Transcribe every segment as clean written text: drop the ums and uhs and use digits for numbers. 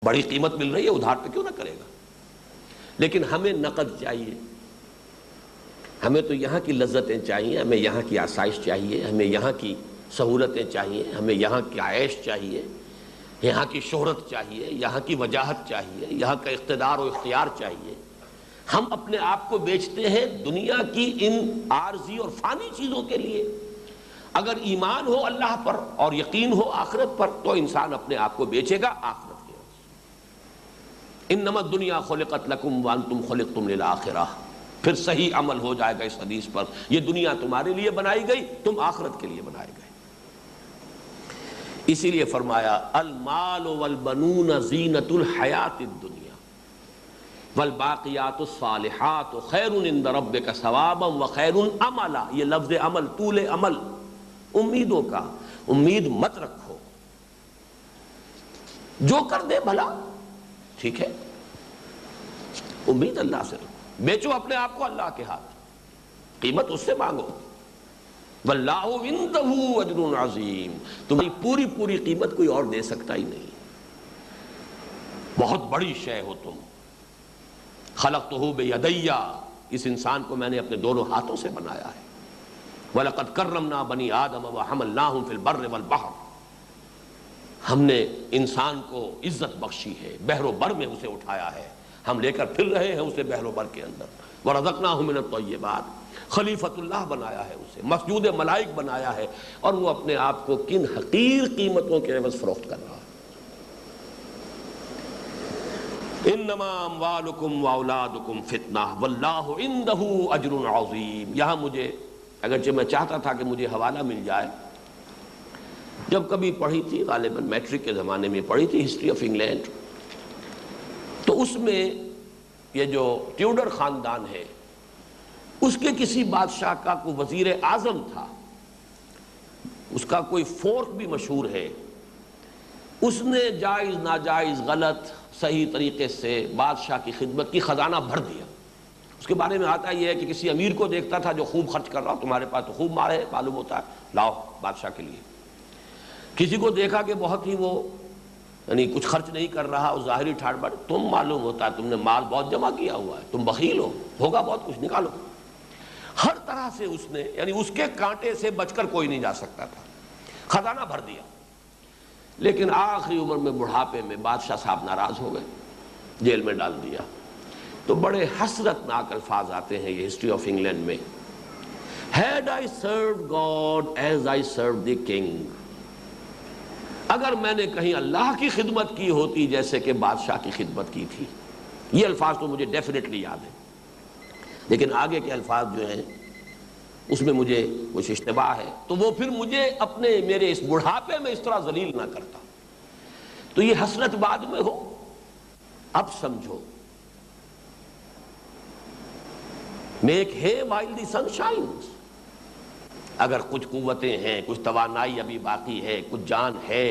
بڑی قیمت مل رہی ہے، ادھار پہ کیوں نہ کرے گا؟ لیکن ہمیں نقد چاہیے، ہمیں تو یہاں کی لذتیں چاہیے، ہمیں یہاں کی آسائش چاہیے، ہمیں یہاں کی سہولتیں چاہیے، ہمیں یہاں کی عیش چاہیے، یہاں کی شہرت چاہیے، یہاں کی وجاہت چاہیے، یہاں کا اقتدار و اختیار چاہیے۔ ہم اپنے آپ کو بیچتے ہیں دنیا کی ان عارضی اور فانی چیزوں کے لیے۔ اگر ایمان ہو اللہ پر اور یقین ہو آخرت پر تو انسان اپنے آپ کو بیچے گا آخرت کے واسطے۔ انما الدنیا خلقت لکم وانتم خلقتم للآخرہ، پھر صحیح عمل ہو جائے گا اس حدیث پر، یہ دنیا تمہارے لیے بنائی گئی، تم آخرت کے لیے بنائے گئے۔ اسی لیے فرمایا المال والبنون زینۃ الحیات الدنیا والباقیات الصالحات خیر عند ربک ثوابا وخیر املا۔ یہ لفظ عمل طول عمل، امیدوں کا، امید مت رکھو، جو کر دے بھلا ٹھیک ہے، امید اللہ سے رکھو، بیچو اپنے آپ کو اللہ کے ہاتھ، قیمت اس سے مانگو۔ واللہ عندہ اجر عظیم، تمہاری پوری پوری قیمت کوئی اور دے سکتا ہی نہیں، بہت بڑی شے ہو تم۔ خلقتہ بیدی، اس انسان کو میں نے اپنے دونوں ہاتھوں سے بنایا ہے۔ وَلَقَدْ كَرَّمْنَا بَنِي آدَمَ وَحَمَلْنَاهُمْ فِي الْبَرِّ وَالْبَحْرِ، ہم نے انسان کو عزت بخشی ہے، بحر و بر میں اسے اٹھایا ہے، ہم لے کر پھر رہے ہیں اسے بحر و بر کے اندر۔ وَرَزَقْنَاهُ مِنَ الطَّيِّبَاتِ، خلیفۃ اللہ بنایا ہے اسے، مسجود ملائک بنایا ہے، اور وہ اپنے آپ کو کن حقیر قیمتوں کے عوض فروخت کر رہا ہے۔ انما اموالکم واولادکم فتنہ واللہ عندہ اجر عظیم۔ یہاں مجھے، اگرچہ میں چاہتا تھا کہ مجھے حوالہ مل جائے، جب کبھی پڑھی تھی، غالباً میٹرک کے زمانے میں پڑھی تھی ہسٹری آف انگلینڈ، تو اس میں یہ جو ٹیوڈر خاندان ہے اس کے کسی بادشاہ کا کوئی وزیر اعظم تھا، اس کا کوئی فورک بھی مشہور ہے، اس نے جائز ناجائز غلط صحیح طریقے سے بادشاہ کی خدمت کی خزانہ بھر دیا۔ اس کے بارے میں آتا یہ ہے کہ کسی امیر کو دیکھتا تھا جو خوب خرچ کر رہا، تمہارے پاس تو خوب مال ہے، معلوم ہوتا ہے، لاؤ بادشاہ کے لیے۔ کسی کو دیکھا کہ بہت ہی وہ یعنی کچھ خرچ نہیں کر رہا، اس ظاہری ٹھاٹ بٹ، تم معلوم ہوتا ہے تم نے مال بہت جمع کیا ہوا ہے، تم بخیل ہو، ہوگا بہت کچھ، نکالو۔ ہر طرح سے اس نے، یعنی اس کے کانٹے سے بچ کر کوئی نہیں جا سکتا تھا، خزانہ بھر دیا۔ لیکن آخری عمر میں بڑھاپے میں بادشاہ صاحب ناراض ہو گئے، جیل میں ڈال دیا۔ تو بڑے حسرت ناک الفاظ آتے ہیں یہ ہسٹری آف انگلینڈ میں، Had I served God as I served the king، اگر میں نے کہیں اللہ کی خدمت کی ہوتی جیسے کہ بادشاہ کی خدمت کی تھی۔ یہ الفاظ تو مجھے ڈیفینیٹلی یاد ہے، لیکن آگے کے الفاظ جو ہیں اس میں مجھے کچھ اشتباہ ہے، تو وہ پھر مجھے اپنے میرے اس بڑھاپے میں اس طرح ذلیل نہ کرتا۔ تو یہ حسرت بعد میں ہو، اب سمجھو، میک ہے while the sun shines۔ اگر کچھ قوتیں ہیں، کچھ توانائی ابھی باقی ہے، کچھ جان ہے،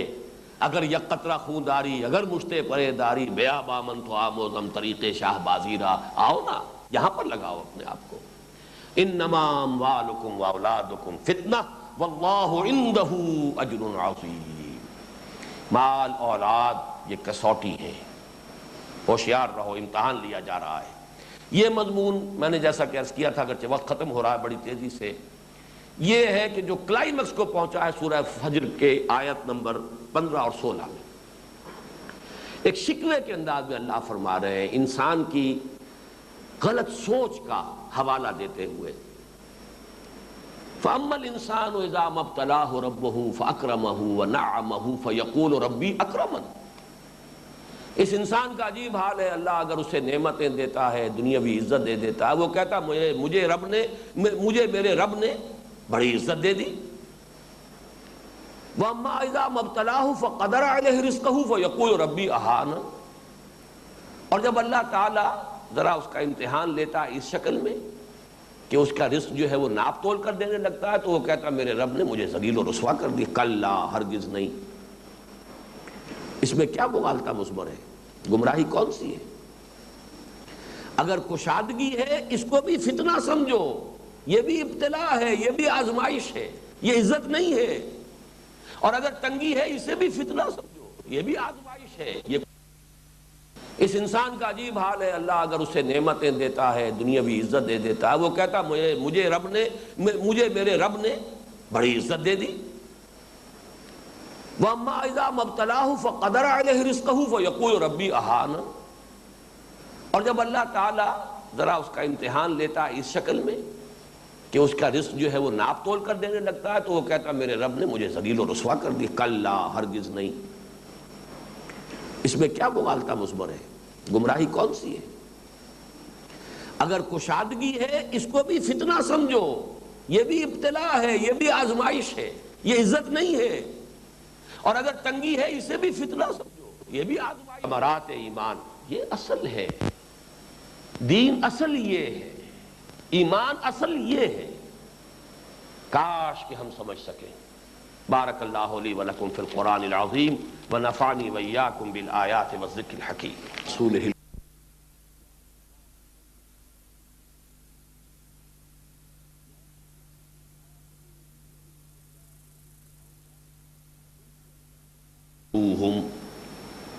اگر یک قطرہ خون داری، اگر مشتے پرے داری، بیابا من تو آموزم طریق شاہ بازی را، آؤ نا یہاں پر لگاؤ اپنے آپ کو۔ انما اموالکم واولادکم فتنہ واللہ عندہ اجر عظیم۔ مال اولاد یہ کسوٹی ہے، ہوشیار رہو، امتحان لیا جا رہا ہے۔ یہ مضمون میں نے جیسا کہ عرض کیا تھا، اگرچہ وقت ختم ہو رہا ہے بڑی تیزی سے، یہ ہے کہ جو کلائمیکس کو پہنچا ہے سورہ فجر کے آیت نمبر 15 اور 16 میں، ایک شکوے کے انداز میں اللہ فرما رہے ہیں انسان کی غلط سوچ کا حوالہ دیتے ہوئے، فَأَمَّا الْإِنسَانُ إِذَا مَا ابْتَلَاهُ رَبُّهُ فَأَكْرَمَهُ وَنَعَّمَهُ فَيَقُولُ رَبِّي أَكْرَمَنِ۔ اس انسان کا عجیب حال ہے، اللہ اگر اسے نعمتیں دیتا ہے، دنیاوی عزت دے دیتا ہے، وہ کہتا مجھے میرے رب نے بڑی عزت دے دی۔ وَأَمَّا إِذَا مَا ابْتَلَاهُ فَقَدَرَ عَلَيْهِ رِزْقَهُ فَيَقُولُ رَبِّي أَهَانَنِ۔ اور جب اللہ تعالیٰ ذرا اس کا امتحان لیتا ہے اس شکل میں کہ اس کا رزق جو ہے وہ ناپ تول کر دینے لگتا ہے، تو وہ کہتا میرے رب نے مجھے ذلیل و رسوا کر دی۔ کلا، ہرگز نہیں۔ اس میں کیا مغالطہ مضمر ہے، گمراہی کون سی ہے؟ اگر کشادگی ہے اس کو بھی فتنہ سمجھو، یہ بھی ابتلا ہے، یہ بھی آزمائش ہے، یہ عزت نہیں ہے۔ اور اگر تنگی ہے اسے بھی فتنہ سمجھو، یہ بھی آزمائش ہے، یہ اس انسان کا عجیب حال ہے، اللہ اگر اسے نعمتیں دیتا ہے، دنیاوی عزت دے دیتا ہے، وہ کہتا مجھے میرے رب نے بڑی عزت دے دی۔ وَأَمَّا إِذَا مَا ابْتَلَاهُ فَقَدَرَ عَلَيْهِ رِزْقَهُ فَيَقُولُ رَبِّي أَهَانَ۔ اور جب اللہ تعالیٰ ذرا اس کا امتحان لیتا ہے اس شکل میں کہ اس کا رزق جو ہے وہ ناپ تول کر دینے لگتا ہے، تو وہ کہتا ہے میرے رب نے مجھے ذلیل و رسوا کر دی۔ کلا، ہرگز نہیں۔ اس میں کیا مغالطہ مضمر ہے؟ گمراہی کون سی ہے؟ اگر کشادگی ہے اس کو بھی فتنہ سمجھو، یہ بھی ابتلا ہے، یہ بھی آزمائش ہے، یہ عزت نہیں ہے۔ اور اگر تنگی ہے اسے بھی فتنہ سمجھو، یہ بھی آزمائش۔ ثمرات ایمان، یہ اصل ہے، دین اصل یہ ہے، ایمان اصل یہ ہے۔ کاش کہ ہم سمجھ سکیں۔ بارک اللہ لی ولکم فی القرآن العظیم ونفعنی وإیاکم بالآیات والذکر الحکیم۔ رسولہ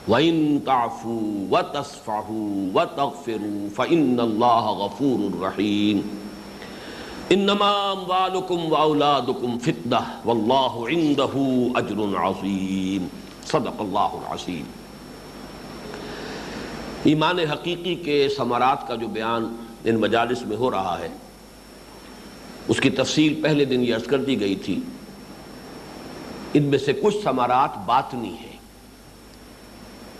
وَإِن تَعْفُوا وَتَصْفَحُوا وَتَغْفِرُوا فَإِنَّ اللَّهَ غَفُورٌ رَحِيمٌ۔ انما اموالکم واولادکم فتنہ واللہ عندہ اجر عظیم۔ صدق اللہ العظیم۔ ایمان حقیقی کے ثمرات کا جو بیان ان مجالس میں ہو رہا ہے، اس کی تفصیل پہلے دن یہ عرض کر دی گئی تھی۔ ان میں سے کچھ ثمرات باطنی ہیں،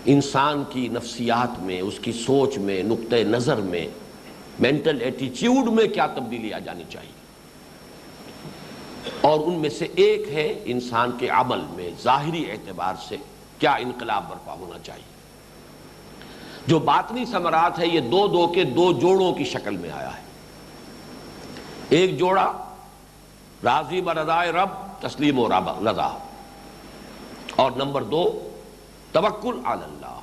انسان کی نفسیات میں، اس کی سوچ میں، نقطہ نظر میں، مینٹل ایٹیچیوڈ میں کیا تبدیلی آ جانی چاہیے، اور ان میں سے ایک ہے انسان کے عمل میں ظاہری اعتبار سے کیا انقلاب برپا ہونا چاہیے۔ جو باطنی ثمرات ہے یہ دو کے دو جوڑوں کی شکل میں آیا ہے۔ ایک جوڑا راضی برضائے رب، تسلیم و رضا، اور نمبر 2 توکل علی اللہ۔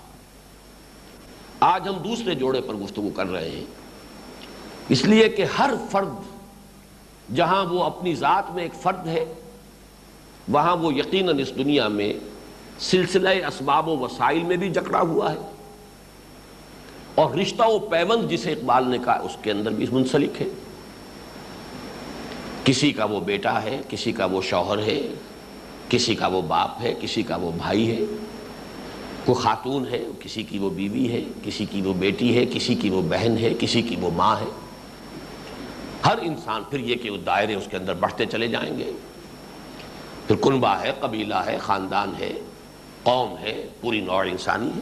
آج ہم دوسرے جوڑے پر گفتگو کر رہے ہیں، اس لیے کہ ہر فرد جہاں وہ اپنی ذات میں ایک فرد ہے، وہاں وہ یقیناً اس دنیا میں سلسلہ اسباب و وسائل میں بھی جکڑا ہوا ہے، اور رشتہ و پیوند جسے اقبال نے کہا اس کے اندر بھی منسلک ہے۔ کسی کا وہ بیٹا ہے، کسی کا وہ شوہر ہے، کسی کا وہ باپ ہے، کسی کا وہ بھائی ہے، کوئی خاتون ہے، کسی کی وہ بیوی ہے، کسی کی وہ بیٹی ہے، کسی کی وہ بہن ہے، کسی کی وہ ماں ہے۔ ہر انسان، پھر یہ کہ وہ دائرے اس کے اندر بڑھتے چلے جائیں گے، پھر کنبہ ہے، قبیلہ ہے، خاندان ہے، قوم ہے، پوری نوع انسانی ہے۔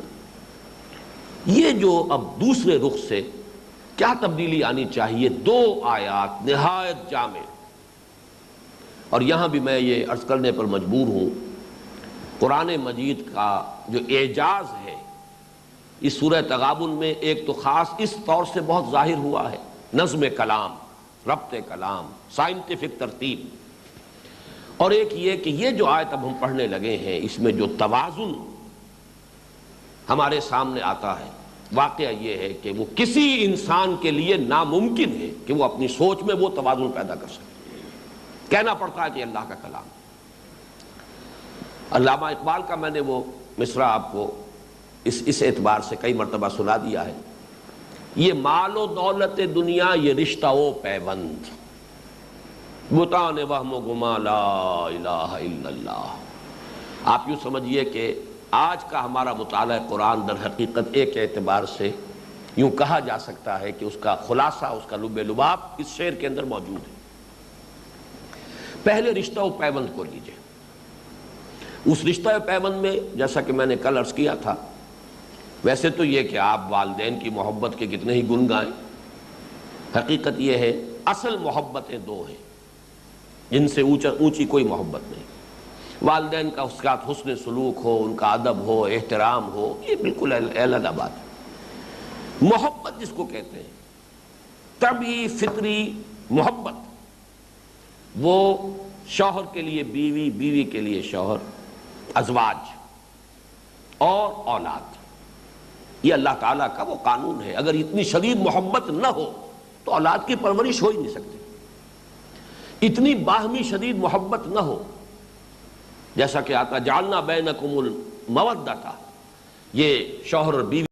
یہ جو اب دوسرے رخ سے کیا تبدیلی آنی چاہیے، 2 آیات نہایت جامع، اور یہاں بھی میں یہ عرض کرنے پر مجبور ہوں، قرآن مجید کا جو اعجاز ہے اس سورہ تغابن میں، ایک تو خاص اس طور سے بہت ظاہر ہوا ہے، نظم کلام، ربط کلام، سائنٹیفک ترتیب، اور ایک یہ کہ یہ جو آیت اب ہم پڑھنے لگے ہیں اس میں جو توازن ہمارے سامنے آتا ہے، واقعہ یہ ہے کہ وہ کسی انسان کے لیے ناممکن ہے کہ وہ اپنی سوچ میں وہ توازن پیدا کر سکے۔ کہنا پڑتا ہے کہ اللہ کا کلام۔ علامہ اقبال کا میں نے وہ مصرع آپ کو اس اعتبار سے کئی مرتبہ سنا دیا ہے، یہ مال و دولت دنیا، یہ رشتہ و پیوند، بتان وہم و گما لا الہ الا اللہ۔ آپ یوں سمجھیے کہ آج کا ہمارا مطالعہ قرآن در حقیقت ایک اعتبار سے یوں کہا جا سکتا ہے کہ اس کا خلاصہ، اس کا لب لباب اس شعر کے اندر موجود ہے۔ پہلے رشتہ و پیوند کو لیجئے۔ اس رشتہ و پیوند میں جیسا کہ میں نے کل عرض کیا تھا، ویسے تو یہ کہ آپ والدین کی محبت کے کتنے ہی گن گائیں، حقیقت یہ ہے اصل محبتیں 2 ہیں جن سے اونچی کوئی محبت نہیں۔ والدین کا اس کے ساتھ حسن سلوک ہو، ان کا ادب ہو، احترام ہو، یہ بالکل علیحدہ بات ہے۔ محبت جس کو کہتے ہیں، طبعی فطری محبت، وہ شوہر کے لیے بیوی، بیوی کے لیے شوہر، ازواج اور اولاد، یہ اللہ تعالیٰ کا وہ قانون ہے۔ اگر اتنی شدید محبت نہ ہو تو اولاد کی پرورش ہو ہی نہیں سکتی۔ اتنی باہمی شدید محبت نہ ہو، جیسا کہ آتا جعلنا بینکم المودۃ، یہ شوہر اور بیوی